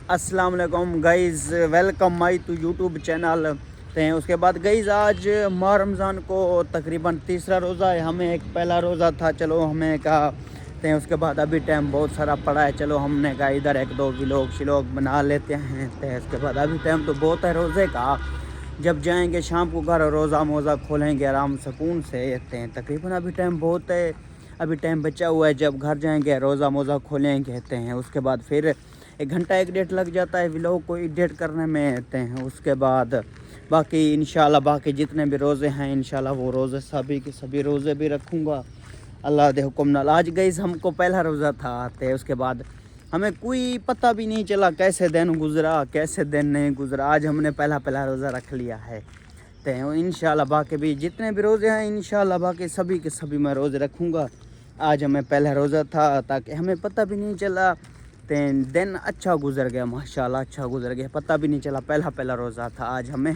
السلام علیکم guys, welcome my to YouTube channel. اس کے بعد گائز آج ماہ رمضان کو تقریباً تیسرا روزہ ہے. ہمیں ایک پہلا روزہ تھا، چلو ہمیں کہا اس کے بعد ابھی ٹائم بہت سارا پڑا ہے، چلو ہم نے کہا ادھر ایک دو ولاگ بنا لیتے ہیں. اس کے بعد ابھی ٹائم تو بہت ہے روزے کا. جب جائیں گے شام کو گھر روزہ موزہ کھولیں گے آرام سکون سے. تقریباً ابھی ٹائم بہت ہے، ابھی ٹائم بچا ہوا ہے. جب گھر جائیں گے روزہ موزہ کھولیں کہتے ہیں. اس کے بعد پھر 1 گھنٹہ 1 ڈیٹ لگ جاتا ہے ولاگ کو ایڈیٹ کرنے میں. اس کے بعد باقی انشاءاللہ باقی جتنے بھی روزے ہیں انشاءاللہ وہ روزے سبھی کے سبھی روزے بھی رکھوں گا اللہ دے حکم نال. آج گئیز ہم کو پہلا روزہ تھا. اس کے بعد ہمیں کوئی پتہ بھی نہیں چلا کیسے دن گزرا کیسے دن نہیں گزرا. آج ہم نے پہلا روزہ رکھ لیا ہے. انشاءاللہ باقی بھی جتنے بھی روزے ہیں انشاءاللہ باقی سبھی کے سبھی میں روزے رکھوں گا. آج ہمیں پہلا روزہ تھا تاکہ ہمیں پتہ بھی نہیں چلا. دن اچھا گزر گیا، ماشاءاللہ اچھا گزر گیا، پتہ بھی نہیں چلا. پہلا روزہ تھا آج ہمیں.